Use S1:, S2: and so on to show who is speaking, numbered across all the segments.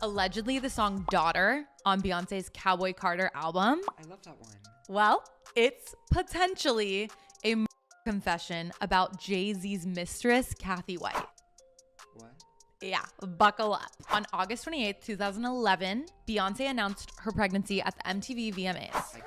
S1: allegedly the song Daughter on Beyonce's Cowboy Carter album.
S2: I love that one.
S1: Well, it's potentially a confession about Jay-Z's mistress, Cathy White.
S2: What?
S1: Yeah, buckle up. On August 28th, 2011, Beyonce announced her pregnancy at the MTV VMAs.
S2: Iconic.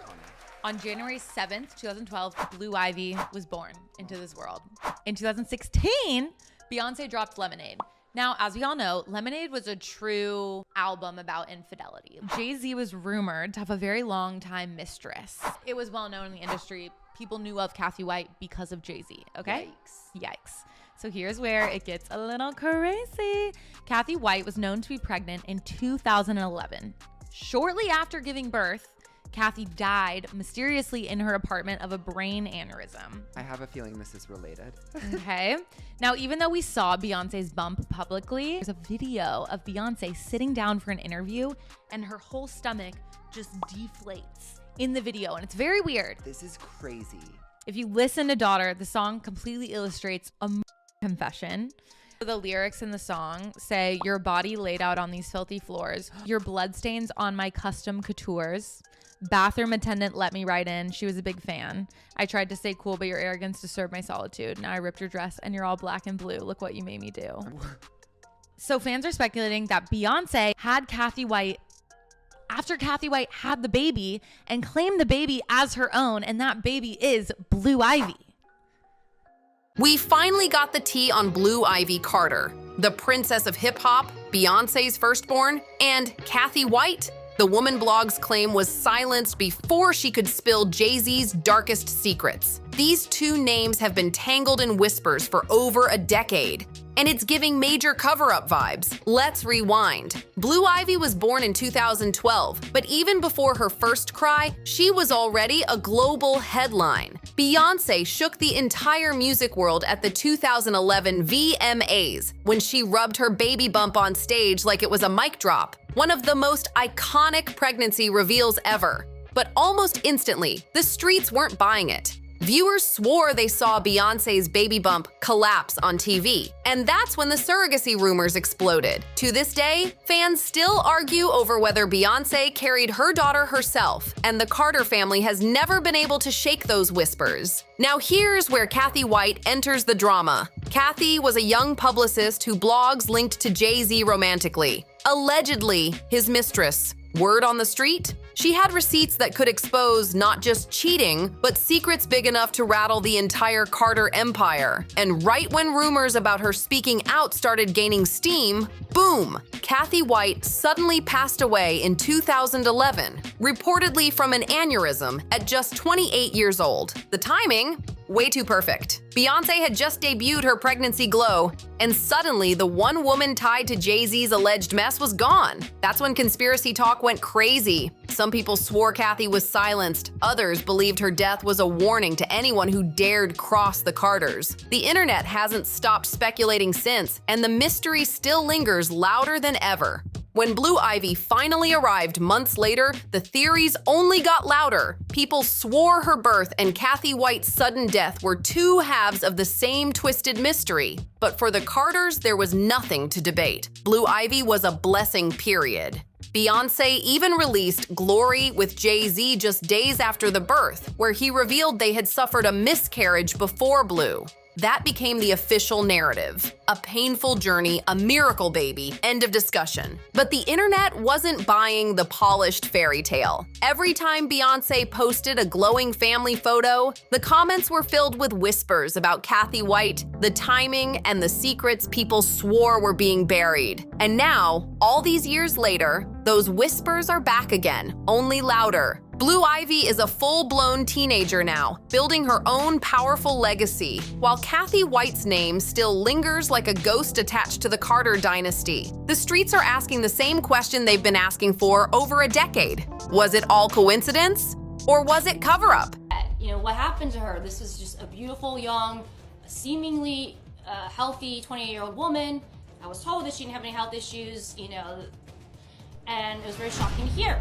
S1: On January 7th, 2012, Blue Ivy was born into this world. In 2016, Beyonce dropped Lemonade. Now, as we all know, Lemonade was a true album about infidelity. Jay-Z was rumored to have a very long time mistress. It was well known in the industry. People knew of Cathy White because of Jay-Z, okay? Yikes. So here's where it gets a little crazy. Cathy White was known to be pregnant in 2011. Shortly after giving birth, Cathy died mysteriously in her apartment of a brain aneurysm.
S2: I have a feeling this is related.
S1: Okay. Now, even though we saw Beyonce's bump publicly, there's a video of Beyonce sitting down for an interview and her whole stomach just deflates in the video. And it's very weird.
S2: This is crazy.
S1: If you listen to Daughter, the song completely illustrates a confession. The lyrics in the song say, "Your body laid out on these filthy floors, your bloodstains on my custom coutures. Bathroom attendant let me right in. She was a big fan. I tried to stay cool, but your arrogance disturbed my solitude. Now I ripped your dress and you're all black and blue. Look what you made me do." So fans are speculating that Beyonce had Cathy White after Cathy White had the baby and claimed the baby as her own, and that baby is Blue Ivy.
S3: We finally got the tea on Blue Ivy Carter, the princess of hip hop, Beyonce's firstborn, and Cathy White. The woman blog's claim was silenced before she could spill Jay-Z's darkest secrets. These two names have been tangled in whispers for over a decade, and it's giving major cover-up vibes. Let's rewind. Blue Ivy was born in 2012, but even before her first cry, she was already a global headline. Beyoncé shook the entire music world at the 2011 VMAs when she rubbed her baby bump on stage like it was a mic drop. One of the most iconic pregnancy reveals ever. But almost instantly, the streets weren't buying it. Viewers swore they saw Beyoncé's baby bump collapse on TV, and that's when the surrogacy rumors exploded. To this day, fans still argue over whether Beyoncé carried her daughter herself, and the Carter family has never been able to shake those whispers. Now here's where Cathy White enters the drama. Cathy was a young publicist who blogs linked to Jay-Z romantically, allegedly his mistress. Word on the street? She had receipts that could expose not just cheating, but secrets big enough to rattle the entire Carter empire. And right when rumors about her speaking out started gaining steam, boom! Cathy White suddenly passed away in 2011, reportedly from an aneurysm at just 28 years old. The timing? Way too perfect. Beyoncé had just debuted her pregnancy glow, and suddenly the one woman tied to Jay-Z's alleged mess was gone. That's when conspiracy talk went crazy. Some people swore Cathy was silenced. Others believed her death was a warning to anyone who dared cross the Carters. The internet hasn't stopped speculating since, and the mystery still lingers louder than ever. When Blue Ivy finally arrived months later, the theories only got louder. People swore her birth and Cathy White's sudden death were two halves of the same twisted mystery. But for the Carters, there was nothing to debate. Blue Ivy was a blessing, period. Beyoncé even released Glory with Jay-Z just days after the birth, where he revealed they had suffered a miscarriage before Blue. That became the official narrative. A painful journey, a miracle baby, end of discussion. But the internet wasn't buying the polished fairy tale. Every time Beyoncé posted a glowing family photo, the comments were filled with whispers about Cathy White, the timing, and the secrets people swore were being buried. And now, all these years later, those whispers are back again, only louder. Blue Ivy is a full-blown teenager now, building her own powerful legacy, while Cathy White's name still lingers like a ghost attached to the Carter dynasty. The streets are asking the same question they've been asking for over a decade. Was it all coincidence? Or was it cover-up?
S4: You know, what happened to her? This is just a beautiful, young, seemingly healthy 28-year-old woman. I was told that she didn't have any health issues, you know, and it was very shocking to hear.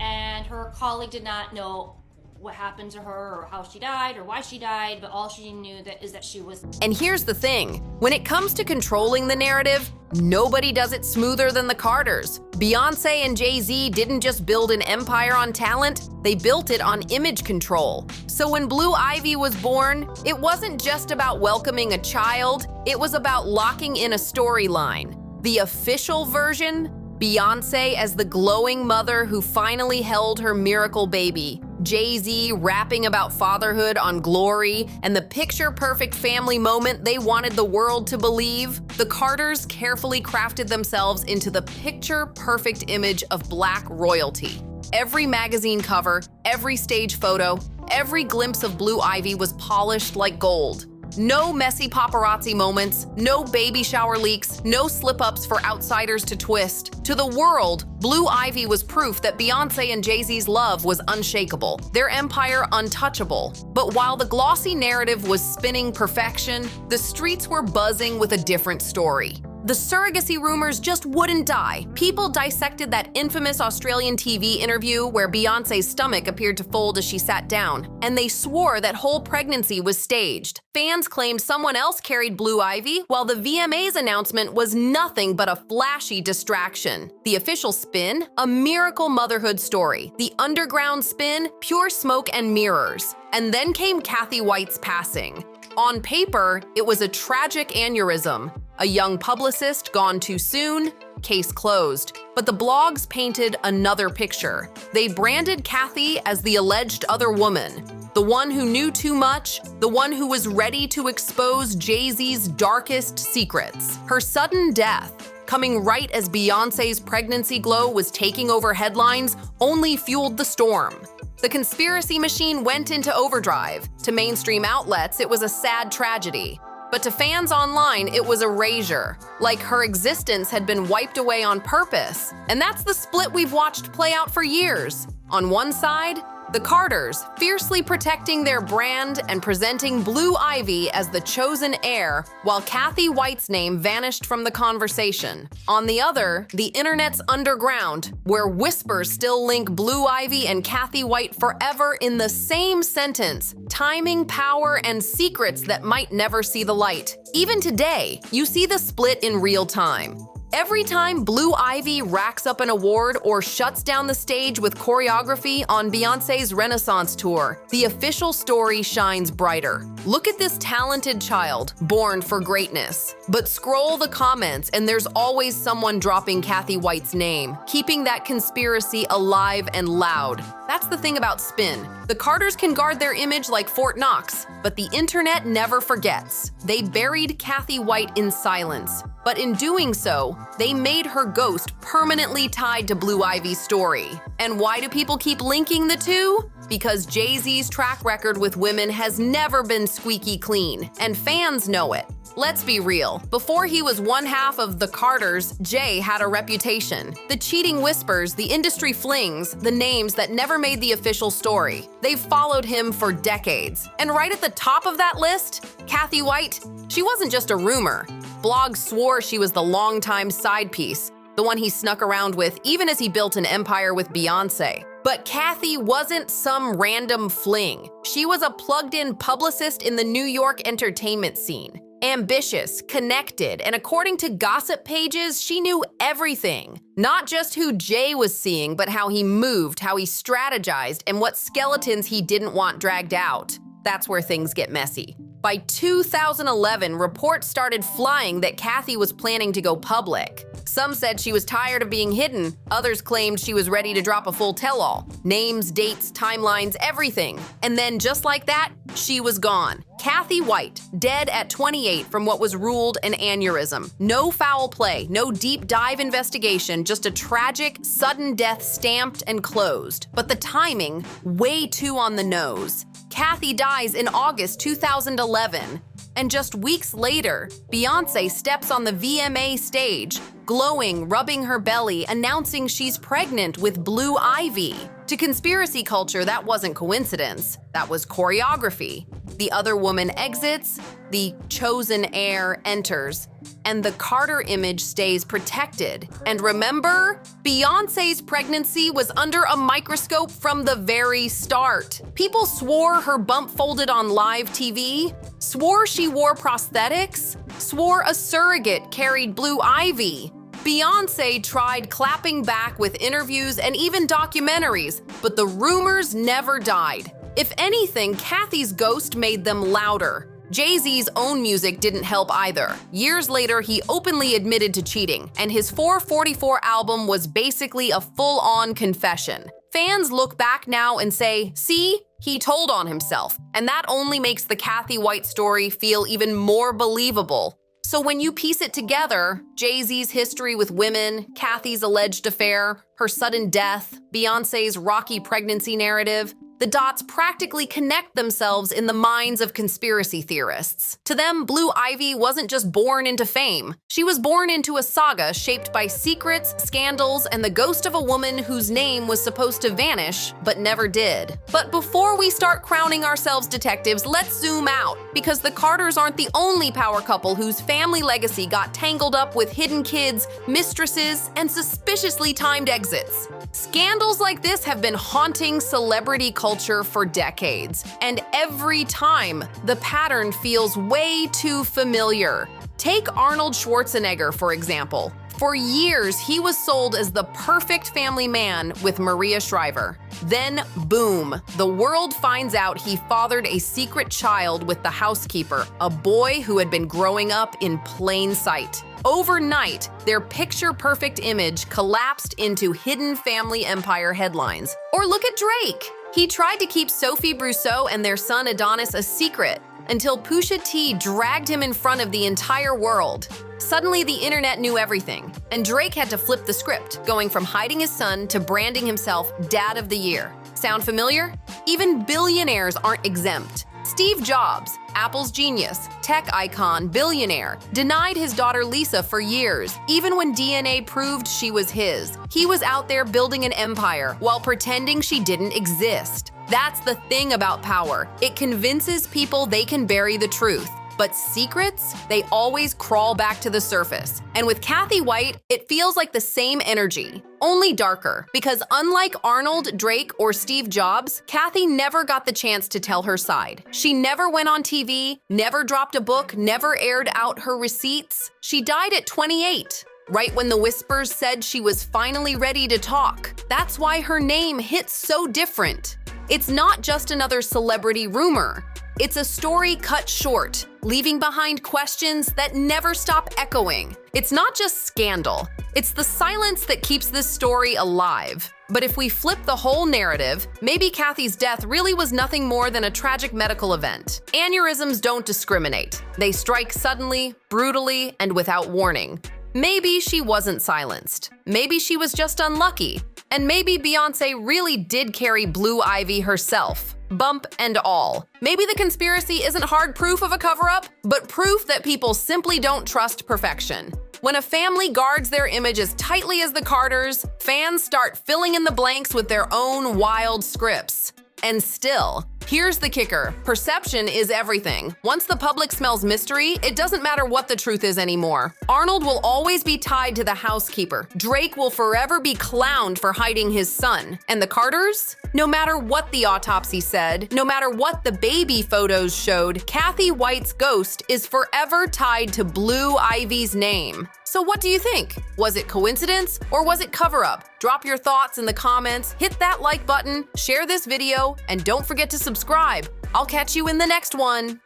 S4: And her colleague did not know what happened to her or how she died or why she died, but all she knew is that she was.
S3: And here's the thing, when it comes to controlling the narrative, nobody does it smoother than the Carters. Beyoncé and Jay-Z didn't just build an empire on talent, they built it on image control. So when Blue Ivy was born, it wasn't just about welcoming a child, it was about locking in a storyline. The official version, Beyoncé as the glowing mother who finally held her miracle baby, Jay-Z rapping about fatherhood on Glory, and the picture-perfect family moment they wanted the world to believe. The Carters carefully crafted themselves into the picture-perfect image of Black royalty. Every magazine cover, every stage photo, every glimpse of Blue Ivy was polished like gold. No messy paparazzi moments, no baby shower leaks, no slip-ups for outsiders to twist. To the world, Blue Ivy was proof that Beyoncé and Jay-Z's love was unshakable, their empire untouchable. But while the glossy narrative was spinning perfection, the streets were buzzing with a different story. The surrogacy rumors just wouldn't die. People dissected that infamous Australian TV interview where Beyoncé's stomach appeared to fold as she sat down, and they swore that whole pregnancy was staged. Fans claimed someone else carried Blue Ivy, while the VMA's announcement was nothing but a flashy distraction. The official spin? A miracle motherhood story. The underground spin? Pure smoke and mirrors. And then came Cathy White's passing. On paper, it was a tragic aneurysm. A young publicist gone too soon, case closed. But the blogs painted another picture. They branded Cathy as the alleged other woman, the one who knew too much, the one who was ready to expose Jay-Z's darkest secrets. Her sudden death, coming right as Beyoncé's pregnancy glow was taking over headlines, only fueled the storm. The conspiracy machine went into overdrive. To mainstream outlets, it was a sad tragedy. But to fans online, it was erasure, like her existence had been wiped away on purpose. And that's the split we've watched play out for years. On one side, the Carters, fiercely protecting their brand and presenting Blue Ivy as the chosen heir, while Cathy White's name vanished from the conversation. On the other, the internet's underground, where whispers still link Blue Ivy and Cathy White forever in the same sentence, timing, power, and secrets that might never see the light. Even today, you see the split in real time. Every time Blue Ivy racks up an award or shuts down the stage with choreography on Beyoncé's Renaissance tour, the official story shines brighter. Look at this talented child, born for greatness. But scroll the comments and there's always someone dropping Cathy White's name, keeping that conspiracy alive and loud. That's the thing about spin. The Carters can guard their image like Fort Knox, but the internet never forgets. They buried Cathy White in silence. But in doing so, they made her ghost permanently tied to Blue Ivy's story. And why do people keep linking the two? Because Jay-Z's track record with women has never been squeaky clean, and fans know it. Let's be real. Before he was one half of the Carters, Jay had a reputation. The cheating whispers, the industry flings, the names that never made the official story. They've followed him for decades. And right at the top of that list, Cathy White, she wasn't just a rumor. Blogs swore she was the longtime side piece, the one he snuck around with even as he built an empire with Beyoncé. But Cathy wasn't some random fling. She was a plugged-in publicist in the New York entertainment scene. Ambitious, connected, and according to gossip pages, she knew everything. Not just who Jay was seeing, but how he moved, how he strategized, and what skeletons he didn't want dragged out. That's where things get messy. By 2011, reports started flying that Cathy was planning to go public. Some said she was tired of being hidden. Others claimed she was ready to drop a full tell-all. Names, dates, timelines, everything. And then just like that, she was gone. Cathy White, dead at 28 from what was ruled an aneurysm. No foul play, no deep dive investigation, just a tragic, sudden death stamped and closed. But the timing, way too on the nose. Cathy dies in August 2011, and just weeks later, Beyoncé steps on the VMA stage, glowing, rubbing her belly, announcing she's pregnant with Blue Ivy. To conspiracy culture, that wasn't coincidence. That was choreography. The other woman exits, the chosen heir enters, and the Carter image stays protected. And remember, Beyoncé's pregnancy was under a microscope from the very start. People swore her bump folded on live TV, swore she wore prosthetics, swore a surrogate carried blue ivy. Beyoncé tried clapping back with interviews and even documentaries, but the rumors never died. If anything, Cathy's ghost made them louder. Jay-Z's own music didn't help either. Years later, he openly admitted to cheating, and his 444 album was basically a full-on confession. Fans look back now and say, see, he told on himself, and that only makes the Cathy White story feel even more believable. So when you piece it together, Jay-Z's history with women, Cathy's alleged affair, her sudden death, Beyoncé's rocky pregnancy narrative, the dots practically connect themselves in the minds of conspiracy theorists. To them, Blue Ivy wasn't just born into fame. She was born into a saga shaped by secrets, scandals, and the ghost of a woman whose name was supposed to vanish, but never did. But before we start crowning ourselves detectives, let's zoom out, because the Carters aren't the only power couple whose family legacy got tangled up with hidden kids, mistresses, and suspiciously timed exits. Scandals like this have been haunting celebrity culture for decades, and every time, the pattern feels way too familiar. Take Arnold Schwarzenegger, for example. For years, he was sold as the perfect family man with Maria Shriver. Then, boom, the world finds out he fathered a secret child with the housekeeper, a boy who had been growing up in plain sight. Overnight, their picture-perfect image collapsed into hidden family empire headlines. Or look at Drake. He tried to keep Sophie Brousseau and their son Adonis a secret until Pusha T dragged him in front of the entire world. Suddenly, the internet knew everything, and Drake had to flip the script, going from hiding his son to branding himself Dad of the Year. Sound familiar? Even billionaires aren't exempt. Steve Jobs, Apple's genius, tech icon, billionaire, denied his daughter Lisa for years, even when DNA proved she was his. He was out there building an empire while pretending she didn't exist. That's the thing about power. It convinces people they can bury the truth. But secrets, they always crawl back to the surface. And with Cathy White, it feels like the same energy, only darker. Because unlike Arnold, Drake, or Steve Jobs, Cathy never got the chance to tell her side. She never went on TV, never dropped a book, never aired out her receipts. She died at 28. Right when the whispers said she was finally ready to talk. That's why her name hits so different. It's not just another celebrity rumor. It's a story cut short, leaving behind questions that never stop echoing. It's not just scandal. It's the silence that keeps this story alive. But if we flip the whole narrative, maybe Cathy's death really was nothing more than a tragic medical event. Aneurysms don't discriminate. They strike suddenly, brutally, and without warning. Maybe she wasn't silenced. Maybe she was just unlucky. And maybe Beyoncé really did carry Blue Ivy herself, bump and all. Maybe the conspiracy isn't hard proof of a cover-up, but proof that people simply don't trust perfection. When a family guards their image as tightly as the Carters, fans start filling in the blanks with their own wild scripts. And still, here's the kicker. Perception is everything. Once the public smells mystery, it doesn't matter what the truth is anymore. Arnold will always be tied to the housekeeper. Drake will forever be clowned for hiding his son. And the Carters? No matter what the autopsy said, no matter what the baby photos showed, Cathy White's ghost is forever tied to Blue Ivy's name. So what do you think? Was it coincidence or was it cover-up? Drop your thoughts in the comments, hit that like button, share this video, and don't forget to subscribe. I'll catch you in the next one.